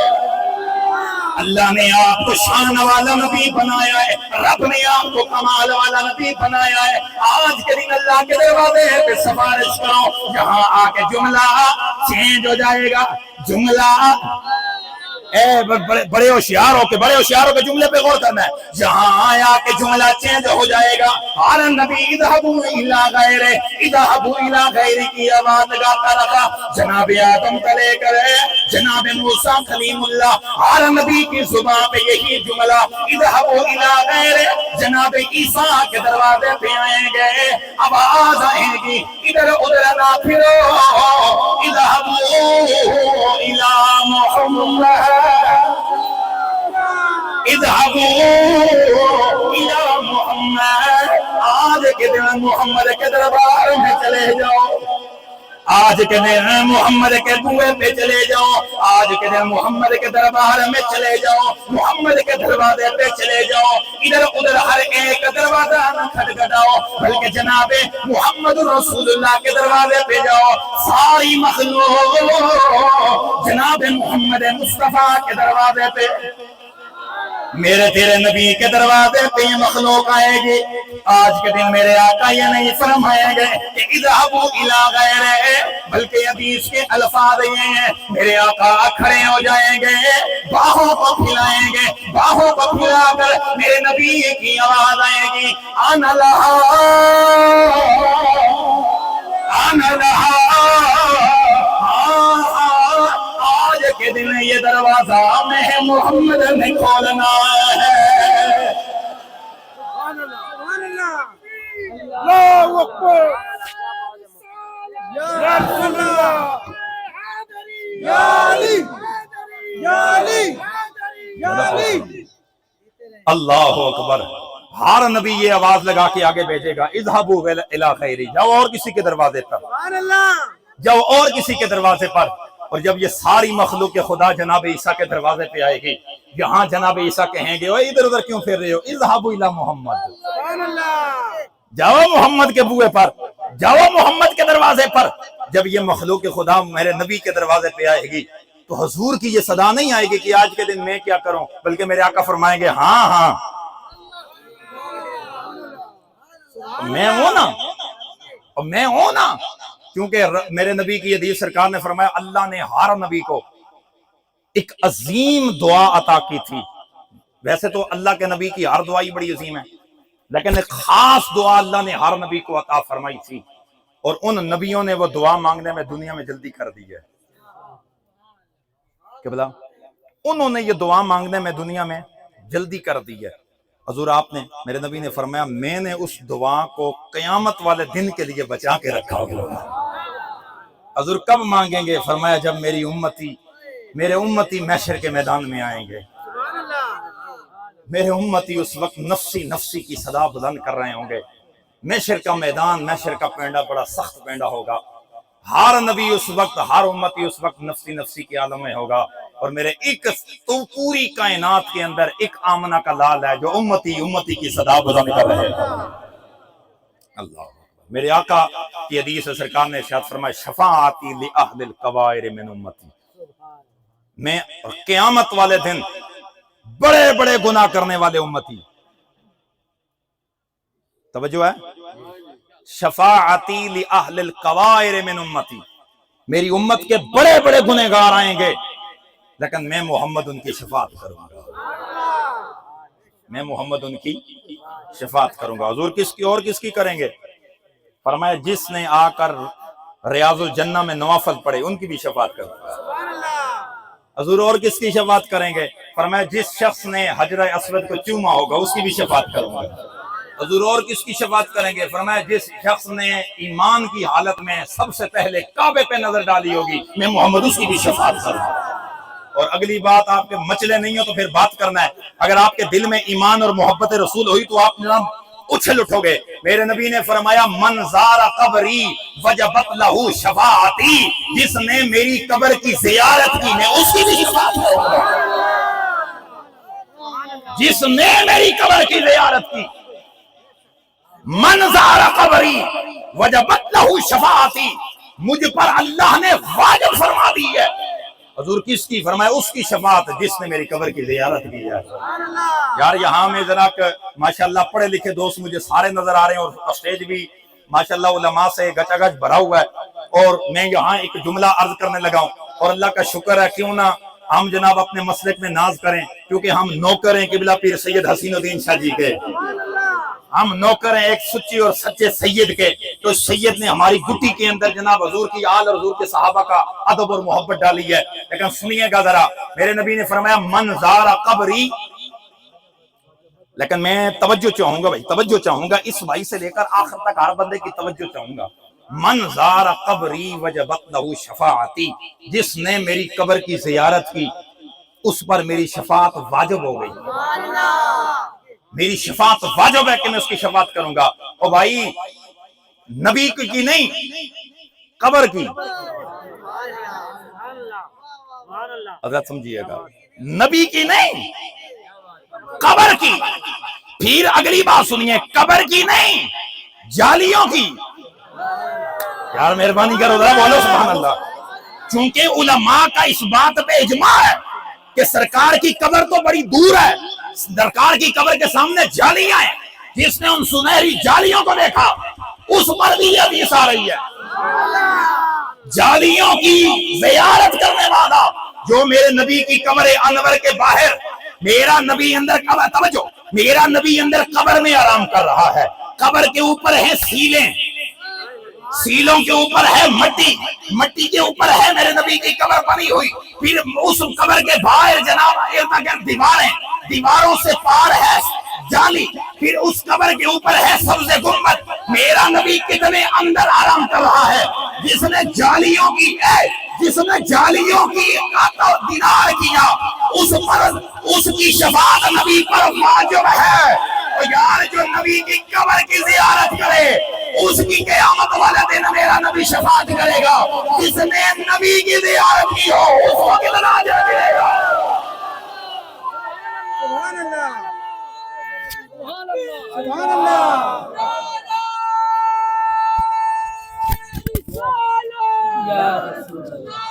اللہ نے آپ کو شان والا نبی بنایا ہے، رب نے آپ کو کمال والا نبی بنایا ہے۔ آج کے دن اللہ کے دروازے پہ سفارش کرو، یہاں آ کے جملہ چینج ہو جائے گا، جملہ بڑے ہوشیار ہو کے جملے پہ غور کرنا ہے، جہاں آیا کہ جملہ چینج ہو جائے گا۔ اور نبی اذهبوا الى غیرہ، اذهبوا الى غیرہ کی آواز لگاتا رہا، جناب آدم کا لے کر جناب موسیٰ کلیم اللہ، اور نبی کی زبان پہ یہی جملہ اذهبوا الى غیرہ۔ جناب عیسیٰ کے دروازے پہ آئیں گے، آواز آئیں گی ادھر ادھر نہ پھرو، اذهبوا الى محمد، اذهبوا الى محمد۔ آج کے دن محمد کے دربار میں چلے جاؤ، آج کے دن محمد کے کنویں پہ چلے جاؤ، آج کے دن محمد کے دربار میں چلے جاؤ، محمد کے دروازے پہ چلے جاؤ، ادھر ادھر ہر ایک دروازہ نہ کھٹکھٹاؤ، بلکہ جناب محمد رسول اللہ کے دروازے پہ جاؤ۔ ساری مخلوق جناب محمد مصطفیٰ کے دروازے پہ، میرے تیرے نبی کے دروازے پہ یہ مخلوق آئے گی۔ آج کے دن میرے آقا یہ نہیں فرمائے گئے کہ اذهبوا الى غیرہ، بلکہ حدیث کے الفاظ یہ ہیں، میرے آقا کھڑے ہو جائیں گے، باہوں کو پھیلائیں گے، باہوں کو پھیلا کر میرے نبی کی آواز آئے گی انا لہا، انا لہا۔ آج کے دن یہ دروازہ میں محمد نے کھولنا ہے۔ اللہ اکبر، یا رسول اللہ، یا علی، یا علی، یا علی۔ اللہ اکبر۔ ہر نبی یہ آواز لگا کے آگے بھیجے گا اذهبوا الى غیرہ، جاؤ اور کسی کے دروازے پر، جاؤ اور کسی کے دروازے پر۔ اور جب یہ ساری مخلوق خدا جناب عیسیٰ کے دروازے پہ آئے گی، یہاں جناب عیسیٰ کہیں گے اوے ادھر ادھر کیوں پھر رہے ہو، اذهبوا الی محمد، جاؤ محمد کے بوئے پر، جاؤ محمد کے دروازے پر۔ جب یہ مخلوق خدا میرے نبی کے دروازے پہ آئے گی تو حضور کی یہ صدا نہیں آئے گی کہ آج کے دن میں کیا کروں، بلکہ میرے آقا فرمائیں گے ہاں ہاں میں ہوں نا، اور میں ہوں نا، کیونکہ میرے نبی کی حدیث سرکار نے فرمایا اللہ نے ہر نبی کو ایک عظیم دعا عطا کی تھی۔ ویسے تو اللہ کے نبی کی ہر دعائی بڑی عظیم ہے، لیکن ایک خاص دعا اللہ نے ہر نبی کو عطا فرمائی تھی، اور ان نبیوں نے وہ دعا مانگنے میں دنیا میں جلدی کر دی ہے۔ کہ بلا انہوں نے یہ دعا مانگنے میں دنیا میں جلدی کر دی ہے۔ حضور آپ نے، میرے نبی نے فرمایا میں نے اس دعا کو قیامت والے دن کے لیے بچا کے رکھا ہوگا۔ حضور کب مانگیں گے؟ فرمایا جب میرے امتی محشر کے میدان میں آئیں گے، میرے امتی اس وقت نفسی نفسی کی صدا بلند کر رہے ہوں گے۔ محشر کا میدان، محشر کا پینڈا بڑا سخت پینڈا ہوگا، ہر نبی اس وقت، ہر امتی اس وقت نفسی نفسی کی عالم میں ہوگا، اور میرے ایک تو پوری کائنات کے اندر ایک آمنہ کا لال ہے جو امتی امتی کی صدا بلند کر رہے ہیں۔ اللہ میرے آقا کی حدیث سرکار نے ارشاد فرمایا شفاعتی لأہل الکبائر من امتی، میں قیامت والے دن بڑے بڑے گناہ کرنے والے امتی، توجہ ہے، شفاعتی لأہل الکبائر من امتی، میری امت کے بڑے بڑے گنہگار آئیں گے لیکن میں محمد ان کی شفاعت کروں گا، میں محمد ان کی شفاعت کروں گا۔ حضور کس کی کریں گے؟ فرمایا جس نے آ کر ریاض الجنہ میں نوافل پڑھے ان کی بھی شفاعت کروں گا۔ حضور اور کس کی شفاعت کریں گے؟ فرمایا جس شخص نے حجر اسود کو چوما ہوگا اس کی بھی شفاعت کروں گا۔ حضور اور کس کی شفاعت کریں گے؟ فرمایا جس شخص نے ایمان کی حالت میں سب سے پہلے کعبے پہ نظر ڈالی ہوگی میں محمد اس کی بھی شفاعت کروں گا۔ اور اگلی بات آپ کے مچلے نہیں ہو تو پھر بات کرنا ہے، اگر آپ کے دل میں ایمان اور محبت رسول ہوئی تو آپ جناب اچھل اٹھو گے۔ میرے نبی نے فرمایا من زار قبری وجبت لہو شفاعتی، جس نے میری قبر کی زیارت کی میں اس کی بھی شفاعت کروں گا، جس نے میری قبر کی زیارت کی۔ من زار قبری وجبت لہو شفاعتی، مجھ پر اللہ نے واجب فرما دی ہے۔ حضور کس کی؟ فرمایا اس کی شفاعت جس نے میری قبر کی زیارت کی ہے۔ یار یہاں میں ذرا ماشاءاللہ پڑھے لکھے دوست مجھے سارے نظر آ رہے ہیں، اور اسٹیج بھی ماشاءاللہ علماء سے گچا گچ بھرا ہوا ہے، اور میں یہاں ایک جملہ عرض کرنے لگا ہوں، اور اللہ کا شکر ہے کیوں نہ ہم جناب اپنے مسلک میں ناز کریں، کیونکہ ہم نوکر ہیں قبلہ پیر سید حسین الدین شاہ جی کے، ہم نوکر ہیں ایک سچی اور سچے سید کے، تو سید نے ہماری گٹی کے اندر جناب حضور کی آل اور حضور کے صحابہ کا ادب اور محبت ڈالی ہے۔ لیکن سنیے گا ذرا، میرے نبی نے فرمایا من زار قبری، لیکن میں توجہ چاہوں گا بھائی، توجہ چاہوں گا اس بھائی سے لے کر آخر تک ہر بندے کی توجہ چاہوں گا۔ من زار قبری وجبت لہو شفاعتی، جس نے میری قبر کی زیارت کی اس پر میری شفاعت واجب ہو گئی، میری شفاعت واجب ہے کہ میں اس کی شفاعت کروں گا۔ اور بھائی نبی کی نہیں، قبر کی، حضرت سمجھیے گا، نبی کی نہیں قبر کی۔ پھر اگلی بات سنیے، قبر کی نہیں جالیوں کی۔ یار مہربانی کرو ذرا بولو سبحان اللہ۔ چونکہ علماء کا اس بات پہ اجماع ہے کہ سرکار کی قبر تو بڑی دور ہے، سرکار کی قبر کے سامنے جالیاں ہیں، جس نے ان سنہری جالیوں کو دیکھا اس پر بھی یہ حدیث آ رہی ہے، جالیوں کی زیارت کرنے والا جو میرے نبی کی قبر انور کے باہر، میرا نبی اندر قبر، توجہ، میرا نبی اندر قبر میں آرام کر رہا ہے، قبر کے اوپر ہیں سیلیں، سیلوں کے اوپر ہے مٹی، مٹی کے اوپر ہے میرے نبی کی قبر بنی ہوئی، پھر اس قبر کے باہر جناب دیواریں، دیواروں سے پار ہے جالی، پھر اس قبر کے اوپر ہے سبز گنبد۔ میرا نبی کتنے اندر آرام کر رہا ہے، جس نے جالیوں کی جس نے جالیوں کی دینار کیا اس پر اس کی شفاعت نبی پر واجب ہے۔ اور یار جو نبی کی قبر کی زیارت کرے اس کی قیامت والے دن میرا نبی شفاعت کرے گا. جس نے نبی کی زیارت کی ہو اس کو کتنا اجر ملے گا. سبحان اللہ سبحان اللہ سبحان اللہ. یا رسول اللہ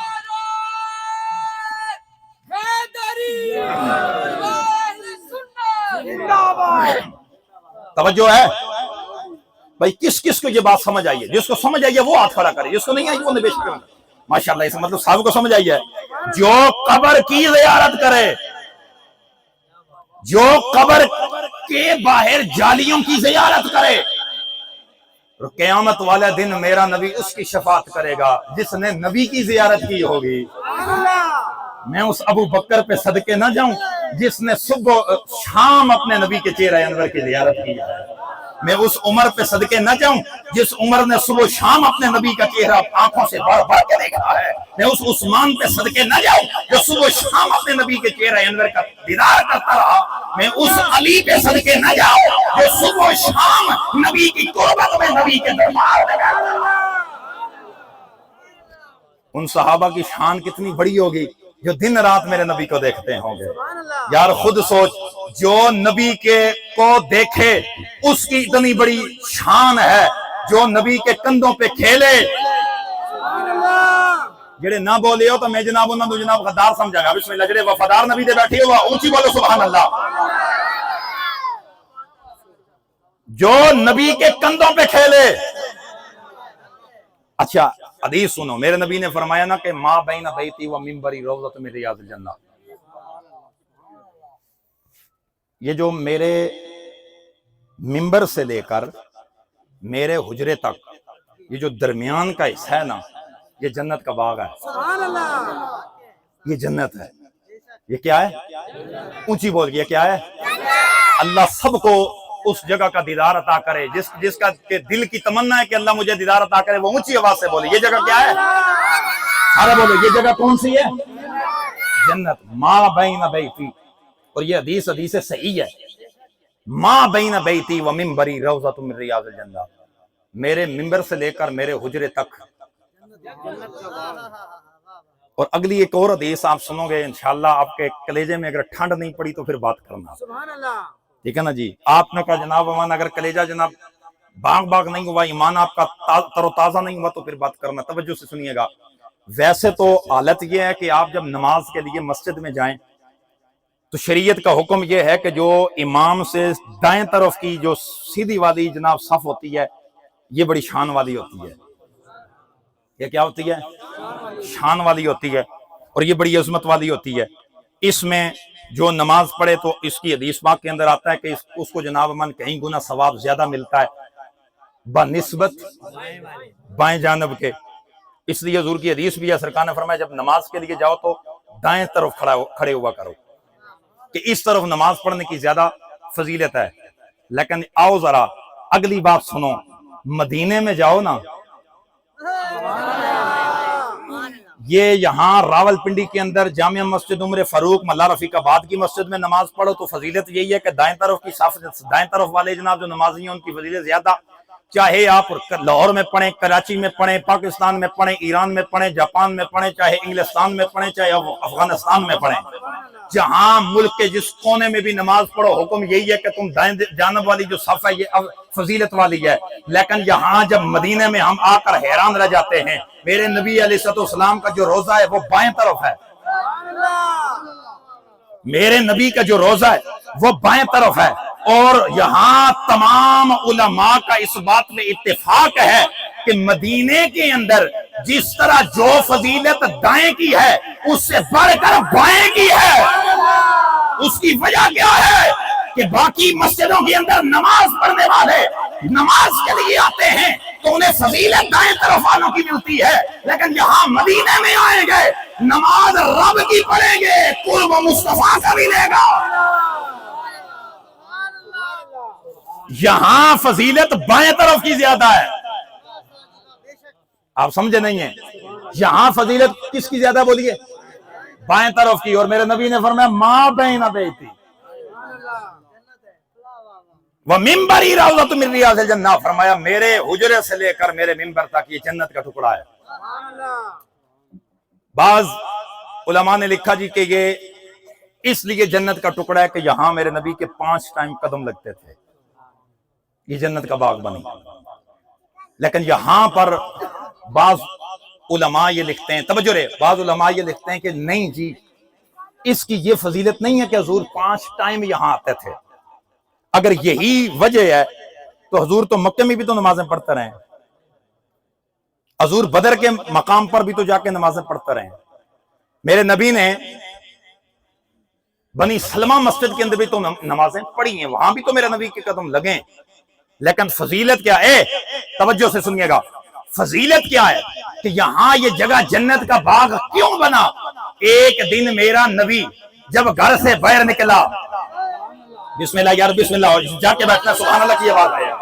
توجہ ہے بھائی؟ کس کس کو یہ بات سمجھ آئی ہے؟ جس کو سمجھ آئی ہے وہ ہاتھ کھڑا کرے، جس کو نہیں آئی وہ بے شک. ماشاءاللہ، اس مطلب صاحب کو سمجھ آئی ہے. جو قبر کی زیارت کرے، جو قبر کے باہر جالیوں کی زیارت کرے، قیامت والے دن میرا نبی اس کی شفاعت کرے گا جس نے نبی کی زیارت کی ہوگی. میں اس ابو بکر پہ صدقے نہ جاؤں جس نے صبح شام اپنے نبی کے چہرہ انور کی زیارت کی ہے. میں اس عمر پہ صدقے نہ جاؤں جس عمر نے صبح شام اپنے نبی کا چہرہ آنکھوں سے بڑھ بڑھ کے دیکھا ہے. میں اس عثمان پہ صدقے نہ جاؤں جو صبح شام اپنے نبی کے چہرہ انور کا دیدار کرتا رہا. میں اس علی پہ صدقے نہ جاؤں جو صبح شام نبی کی قربت میں نبی کے دربار میں گیا. ان صحابہ کی شان کتنی بڑی ہوگی جو دن رات میرے نبی کو دیکھتے ہوں گے. یار خود سوچ، جو نبی کے کو دیکھے اس کی اتنی بڑی شان ہے. جو نبی کے کندھوں پہ کھیلے، جڑے نہ بولے ہو تو میں جناب انہوں نے جناب غدار سمجھا گا. بسم اللہ. جڑے وفادار نبی دے بیٹھے ہو اونچی بولو سبحان اللہ. جو نبی کے کندھوں پہ کھیلے. اچھا حدیث سنو، میرے نبی نے فرمایا نا کہ ما بین بیتی و منبری روضۃ من ریاض الجنہ. یہ جو میرے منبر سے لے کر میرے حجرے تک یہ جو درمیان کا حصہ ہے نا، یہ جنت کا باغ ہے. سبحان اللہ. یہ جنت ہے. یہ کیا ہے؟ اونچی بول گیا کیا ہے؟ اللہ سب کو اس جگہ کا دیدار عطا کرے. جس کا کہ دل کی تمنا ہے کہ اللہ مجھے دیدار عطا کرے وہ اونچی آواز سے بولے یہ جگہ کیا ہے؟ سارے بولو یہ جگہ کون سی ہے؟ جنت. ما بین بیتی، اور یہ حدیث صحیح ہے، ما بین بیتی و منبری روضۃ من ریاض الجنہ. میرے منبر سے لے کر میرے حجرے تک. اور اگلی ایک اور حدیث آپ سنو گے انشاءاللہ، آپ کے کلیجے میں اگر ٹھنڈ نہیں پڑی تو پھر بات کرنا. سبحان اللہ. ٹھیک ہے نا جی؟ آپ نے کہا جناب امان اگر کلیجہ جناب باغ نہیں ہوا، ایمان آپ کا تر و تازہ نہیں ہوا تو پھر بات کرنا. توجہ سے سنیے گا. ویسے تو حالت یہ ہے کہ آپ جب نماز کے لیے مسجد میں جائیں تو شریعت کا حکم یہ ہے کہ جو امام سے دائیں طرف کی جو سیدھی والی جناب صف ہوتی ہے یہ بڑی شان والی ہوتی ہے. یہ کیا ہوتی ہے؟ شان والی ہوتی ہے، اور یہ بڑی عظمت والی ہوتی ہے. اس میں جو نماز پڑھے تو اس کی حدیث پاک کے اندر آتا ہے کہ اس کو جناب من کہیں گنا ثواب زیادہ ملتا ہے بنسبت بائیں جانب کے. اس لیے حضور کی حدیث بھی ہے، سرکار نے فرمایا جب نماز کے لیے جاؤ تو دائیں طرف کھڑے ہوا کرو، کہ اس طرف نماز پڑھنے کی زیادہ فضیلت ہے. لیکن آؤ ذرا اگلی بات سنو. مدینے میں جاؤ نا، یہ یہاں راول پنڈی کے اندر جامع مسجد عمر فاروق ملا رفیق آباد کی مسجد میں نماز پڑھو تو فضیلت یہی ہے کہ دائیں طرف کی صف، دائیں طرف والے جناب جو نمازی ہیں ان کی فضیلت زیادہ. چاہے آپ لاہور میں پڑھیں، کراچی میں پڑھیں، پاکستان میں پڑھیں، ایران میں پڑھیں، جاپان میں پڑھیں، چاہے انگلستان میں پڑھیں، چاہے افغانستان میں پڑھیں، جہاں ملک کے جس کونے میں بھی نماز پڑھو حکم یہی ہے کہ تم دائیں جانب والی جو صف ہے یہ فضیلت والی ہے. لیکن یہاں جب مدینے میں ہم آ کر حیران رہ جاتے ہیں، میرے نبی علیہ السلام کا جو روزہ ہے وہ بائیں طرف ہے. میرے نبی کا جو روزہ ہے وہ بائیں طرف ہے. اور یہاں تمام علماء کا اس بات میں اتفاق ہے کہ مدینے کے اندر جس طرح جو فضیلت دائیں کی ہے اس سے بڑھ کر بائیں کی ہے. اس کی وجہ کیا ہے کہ باقی مسجدوں کے اندر نماز پڑھنے والے نماز کے لیے آتے ہیں تو انہیں فضیلت دائیں طرف والوں کی ملتی ہے، لیکن یہاں مدینے میں آئیں گے نماز رب کی پڑھیں گے، قرب مصطفیٰ کا ملے گا. یہاں فضیلت بائیں طرف کی زیادہ ہے. آپ سمجھے نہیں ہیں؟ یہاں فضیلت کس کی زیادہ بولیے؟ بائیں طرف کی. اور میرے نبی نے فرمایا ما بین بیتی. وہ ممبری روضۃ من ریاض الجنہ، فرمایا میرے حجرے سے لے کر میرے ممبر تک یہ جنت کا ٹکڑا ہے۔ بعض علماء نے لکھا جی کہ یہ اس لیے جنت کا ٹکڑا ہے کہ یہاں میرے نبی کے 5 ٹائم قدم لگتے تھے، یہ جنت کا باغ بنی۔ لیکن یہاں پر بعض علماء یہ لکھتے ہیں، توجہ رہے، بعض علماء یہ لکھتے ہیں کہ نہیں جی، اس کی یہ فضیلت نہیں ہے کہ حضور 5 ٹائم یہاں آتے تھے۔ اگر یہی وجہ ہے تو حضور تو مکے میں بھی تو نمازیں پڑھتے رہے، حضور بدر کے مقام پر بھی تو جا کے نمازیں پڑھتے رہے۔ میرے نبی نے بنی سلمہ مسجد کے اندر بھی تو نمازیں پڑھی ہیں، وہاں بھی تو میرے نبی کے قدم لگیں۔ لیکن فضیلت کیا ہے؟ توجہ سے سنیے گا، فضیلت کیا ہے کہ یہاں یہ جگہ جنت کا باغ کیوں بنا؟ ایک دن میرا نبی جب گھر سے باہر نکلا، بسم اللہ یار بسم اللہ، جا کے بیٹھنا سبحان اللہ کی آواز آیا۔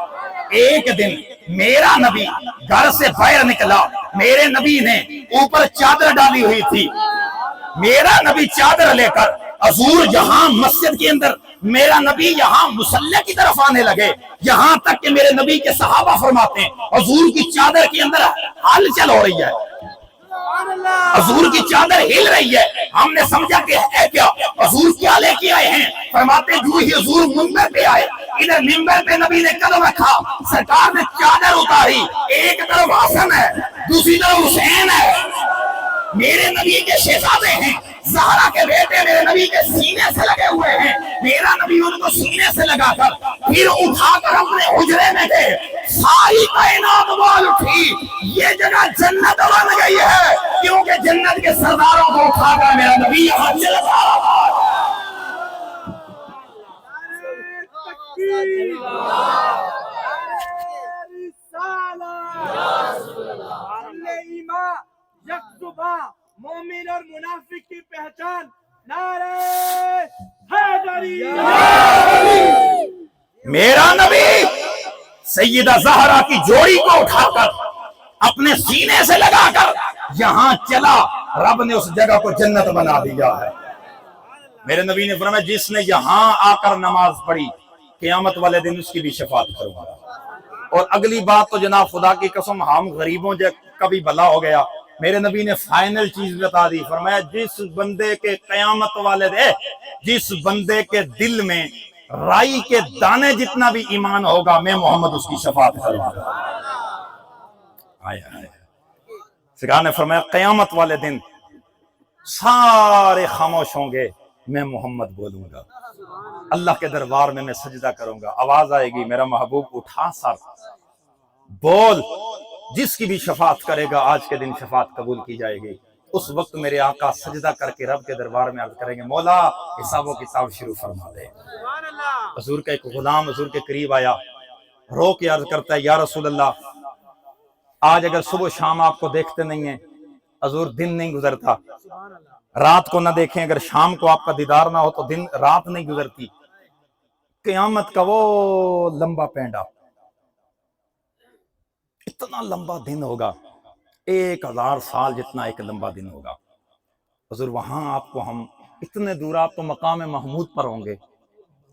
ایک دن میرا نبی گھر سے باہر نکلا، میرے نبی نے اوپر چادر ڈالی ہوئی تھی، میرا نبی چادر لے کر حضور جہاں مسجد کے اندر، میرا نبی یہاں مصلی کی طرف آنے لگے، یہاں تک کہ میرے نبی کے صحابہ فرماتے ہیں حضور کی چادر کے اندر ہلچل ہو رہی ہے، حضور کی چادر ہل رہی ہے۔ ہم نے سمجھا کہ ہے کیا، حضور کیا لے کے آئے ہیں؟ فرماتے جو ہی حضور منبر پہ آئے، ادھر منبر پہ نبی نے قدم رکھا، سرکار نے چادر اتاری، ایک طرف حسن ہے دوسری طرف حسین ہے، میرے نبی کے شہزادے ہیں، زہرا کے بیٹے میرے نبی کے سینے سے لگے ہوئے ہیں، میرا نبی ان کو سینے سے لگا کر پھر اٹھا کر اپنے حجرے میں گئے، ساری کائنات بول اٹھی، یہ جگہ جنت بن گئی ہے، کیونکہ جنت کے سرداروں کو اٹھا کر میرا نبی یہاں چلا رہا ہے۔ مومن اور منافق کی پہچان، نعرہ حیدری۔ میرا نبی سیدہ زہرا کی جوڑی کو اٹھا کر اپنے سینے سے لگا کر یہاں چلا، رب نے اس جگہ کو جنت بنا دیا ہے۔ میرے نبی نے فرمایا جس نے یہاں آ کر نماز پڑھی قیامت والے دن اس کی بھی شفاعت کروں گا۔ اور اگلی بات تو جناب خدا کی قسم ہم غریبوں کا بھی بھلا ہو گیا، میرے نبی نے فائنل چیز بتا دی، فرمایا جس بندے کے قیامت والے دن، جس بندے کے دل میں رائی کے دانے جتنا بھی ایمان ہوگا میں محمد اس کی شفاعت کروں گا۔ سرکار نے فرمایا قیامت والے دن سارے خاموش ہوں گے، میں محمد بولوں گا، اللہ کے دربار میں سجدہ کروں گا، آواز آئے گی میرا محبوب اٹھا سر بول، جس کی بھی شفاعت کرے گا آج کے دن شفاعت قبول کی جائے گی۔ اس وقت میرے آقا سجدہ کر کے رب کے دربار میں عرض کریں گے مولا حساب و کتاب شروع فرما دے۔ حضور کا ایک غلام حضور کے قریب آیا، رو کے عرض کرتا ہے یا رسول اللہ آج اگر صبح و شام آپ کو دیکھتے نہیں ہیں، حضور دن نہیں گزرتا، رات کو نہ دیکھیں، اگر شام کو آپ کا دیدار نہ ہو تو دن رات نہیں گزرتی، قیامت کا وہ لمبا پینڈا اتنا لمبا دن ہوگا، 1000 سال جتنا ایک لمبا دن ہوگا۔ حضور وہاں آپ کو ہم اتنے دور، آپ تو مقام محمود پر ہوں گے،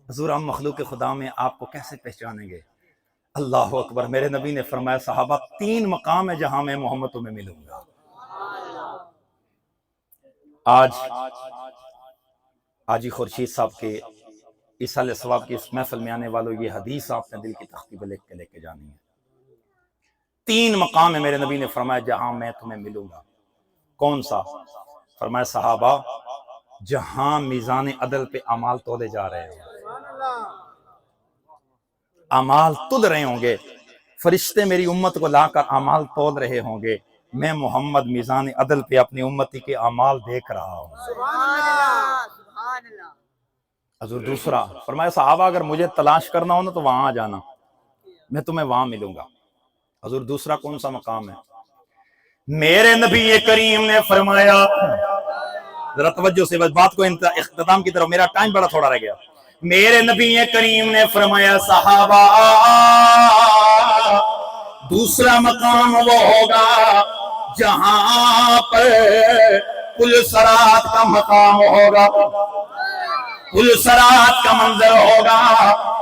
حضور ہم مخلوق خدا میں آپ کو کیسے پہچانیں گے؟ اللہ اکبر۔ میرے نبی نے فرمایا صحابہ 3 مقام ہے جہاں میں محمد تمہیں ملوں گا۔ آج حاجی خورشید صاحب کے ایصال ثواب کی اس محفل میں آنے والوں یہ حدیث آپ نے دل کی تختی پہ لکھ کے لے کے جانی ہے۔ 3 مقام ہے میرے نبی نے فرمایا جہاں میں تمہیں ملوں گا۔ کون سا؟ فرمایا صحابہ جہاں میزان عدل پہ اعمال تولے جا رہے ہیں، اعمال تل رہے ہوں گے، فرشتے میری امت کو لا کر اعمال تول رہے ہوں گے، میں محمد میزان عدل پہ اپنی امتی کے اعمال دیکھ رہا ہوں۔ حضور دوسرا فرمایا صحابہ اگر مجھے تلاش کرنا ہو نا تو وہاں آ جانا، میں تمہیں وہاں ملوں گا۔ حضور دوسرا کون سا مقام ہے؟ میرے نبی کریم نے فرمایا، ذرا توجہ سے بس بات کو اختتام کی طرف، میرا ٹائم بڑا تھوڑا رہ گیا۔ میرے نبی کریم نے فرمایا صحابہ دوسرا مقام وہ ہوگا جہاں پر پل صراط کا مقام ہوگا، پل صراط کا منظر ہوگا،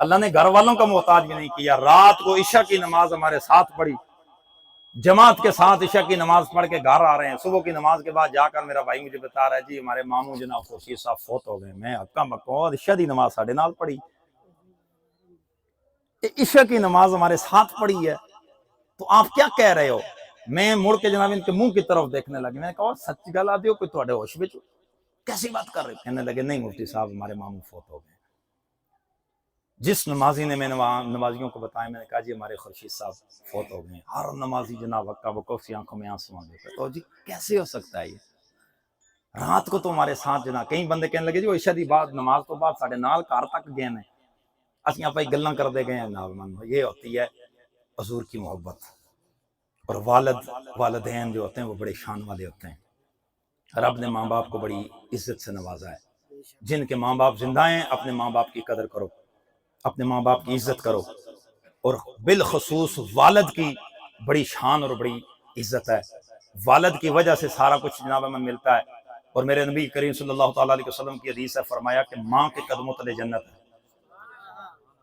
اللہ نے گھر والوں کا محتاج بھی نہیں کیا. رات کو عشاء کی نماز ہمارے ساتھ پڑھی, جماعت کے ساتھ عشاء کی نماز پڑھ کے گھر آ رہے ہیں. صبح کی نماز کے بعد جا کر میرا بھائی مجھے بتا رہا ہے جی ہمارے ماموں جناب خورشید صاحب فوت ہو گئے. میں ہکا بکا اور عشاء کی نماز ساڑھے نال پڑھی, عشاء کی نماز ہمارے ساتھ پڑھی ہے, تو آپ کیا کہہ رہے ہو؟ میں مڑ کے جناب ان کے منہ کی طرف دیکھنے لگے. میں نے کہا سچ گل آ دیو کوئی تھوڑے ہوش وچ کیسی بات کر رہے؟ کہنے لگے نہیں مفتی صاحب ہمارے ماموں فوت ہو گئے. جس نمازی نے میں نے وہاں نمازیوں کو بتایا, میں نے کہا جی ہمارے خورشید صاحب فوت ہو گئے. ہر نمازی جناب ہکا بکا سی آنکھوں میں آنسو آ گئے. تو جی کیسے ہو سکتا ہے یہ؟ رات کو تو ہمارے ساتھ جناب کئی بندے کہنے لگے جی وہ عشاء دی بعد نماز تو بعد ساڑھے نال گھر تک گئے ہیں, اسی آپ گلاں کر دے گئے ہیں جناب. یہ ہوتی ہے حضور کی محبت. اور والدین جو ہوتے ہیں وہ بڑے شان والے ہوتے ہیں. رب نے ماں باپ کو بڑی عزت سے نوازا ہے. جن کے ماں باپ زندہ ہیں اپنے ماں باپ کی قدر کرو, اپنے ماں باپ کی عزت کرو. اور بالخصوص والد کی بڑی شان اور بڑی عزت ہے. والد کی وجہ سے سارا کچھ جناب ہمیں ملتا ہے. اور میرے نبی کریم صلی اللہ تعالیٰ علیہ وسلم کی حدیث ہے, فرمایا کہ ماں کے قدموں تلے جنت ہے.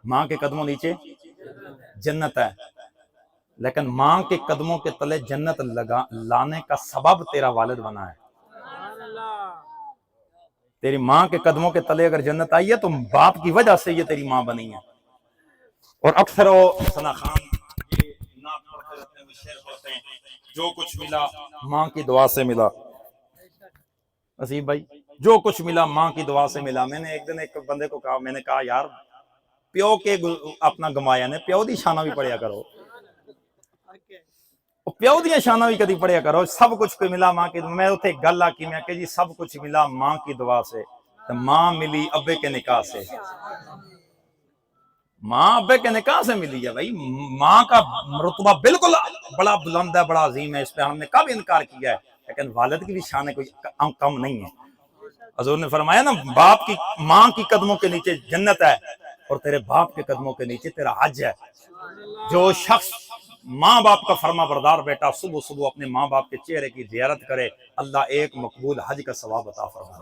ماں کے قدموں نیچے جنت ہے, لیکن ماں کے قدموں کے تلے جنت لانے کا سبب تیرا والد بنا ہے. تیری ماں کے قدموں کے تلے اگر جنت آئی ہے تو باپ کی وجہ سے یہ تیری ماں بنی ہے. اور اکثر وہ ثنا خان یہ نعت پڑھتے رہتے ہیں, شعر پڑھتے ہیں, جو کچھ ملا ماں کی دعا سے ملا. اسیب بھائی جو کچھ ملا ماں کی دعا سے ملا. میں نے ایک دن ایک بندے کو کہا, میں نے کہا یار پیو کے اپنا گمایا نے, پیو دی شانہ بھی پڑھیا کرو, پیو دیا شانہ بھی کدی پڑھیا کرو. سب کچھ کوئی ملا ماں کی. میں اتنے گل آ کی میں کہ جی سب کچھ ملا ماں کی دعا سے, تو ماں ملی ابے کے نکاح سے. ماں ابے کے نکاح سے ملی ہے بھائی. ماں کا رتبہ بالکل بڑا بلند ہے, بڑا عظیم ہے, اس پہ ہم نے کب انکار کیا ہے. لیکن والد کی بھی شان کوئی کم نہیں ہے. حضور نے فرمایا نا, باپ کی ماں کی قدموں کے نیچے جنت ہے اور تیرے باپ کے قدموں کے نیچے تیرا حج ہے. جو شخص ماں باپ کا فرما بردار بیٹا صبح صبح اپنے ماں باپ کے چہرے کی زیارت کرے, اللہ ایک مقبول حج کا ثواب عطا فرمائے.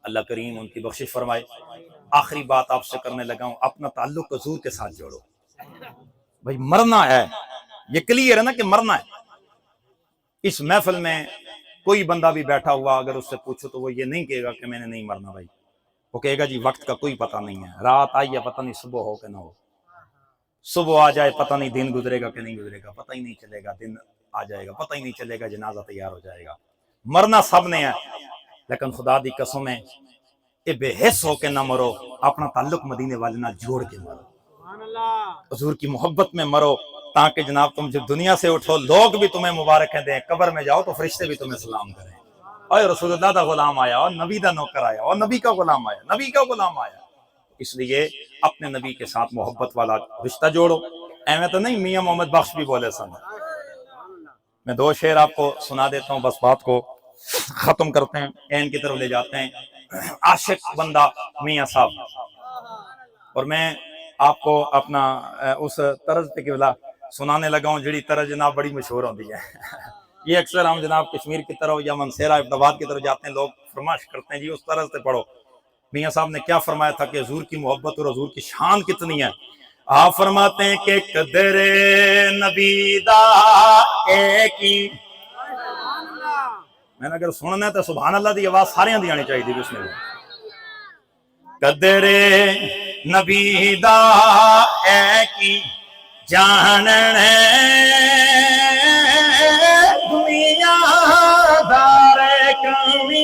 اللہ کریم ان کی بخشش فرمائے. آخری بات آپ سے کرنے لگا ہوں, اپنا تعلق حضور کے ساتھ جوڑو. بھائی مرنا ہے, یہ کلیئر ہے نا کہ مرنا ہے. اس محفل میں کوئی بندہ بھی بیٹھا ہوا اگر اس سے پوچھو تو وہ یہ نہیں کہے گا کہ میں نے نہیں مرنا بھائی. وہ کہے گا جی وقت کا کوئی پتہ نہیں ہے, رات آئی ہے پتہ نہیں صبح ہو کہ نہ ہو, صبح آ جائے پتہ نہیں دن گزرے گا کہ نہیں گزرے گا, پتہ ہی نہیں چلے گا دن آ جائے گا, پتہ ہی نہیں چلے گا جنازہ تیار ہو جائے گا. مرنا سب نے ہے, لیکن خدا دی قسم ہے اے بے حس ہو کے نہ مرو, اپنا تعلق مدینے والے نہ جوڑ کے مرو, حضور کی محبت میں مرو, تاکہ جناب تم جب دنیا سے اٹھو لوگ بھی تمہیں مبارکیں دیں, قبر میں جاؤ تو فرشتے بھی تمہیں سلام کریں. اور رسول اللہ دا غلام آیا, اور نبی دا نوکر آیا, اور نبی کا غلام آیا, نبی کا غلام آیا. اس لیے اپنے نبی کے ساتھ محبت والا رشتہ جوڑو. ایویں تو نہیں میاں محمد بخش بھی بولے سن. میں 2 شعر آپ کو سنا دیتا ہوں, بس بات کو ختم کرتے ہیں, اینڈ کی طرف لے جاتے ہیں. عاشق بندہ میاں صاحب, اور میں آپ کو اپنا اس طرز پہ قبلہ سنانے لگا ہوں جڑی طرز جناب بڑی مشہور ہوتی ہے. یہ اکثر ہم جناب کشمیر کی طرف یا منصیرہ ابٹاباد کی طرف جاتے ہیں, لوگ فرمائش کرتے ہیں جی اس طرز سے پڑھو. میاں صاحب نے کیا فرمایا تھا کہ حضور کی محبت اور حضور کی شان کتنی ہے. آپ فرماتے ہیں کہ قدر نبی دا ایک ہی, میں نے اگر سننا ہے تو سبحان اللہ دی آواز سارے دی آنی چاہیے. بسم اللہ. قدر نبی دا ایک ہی جانن دنیا دار کمی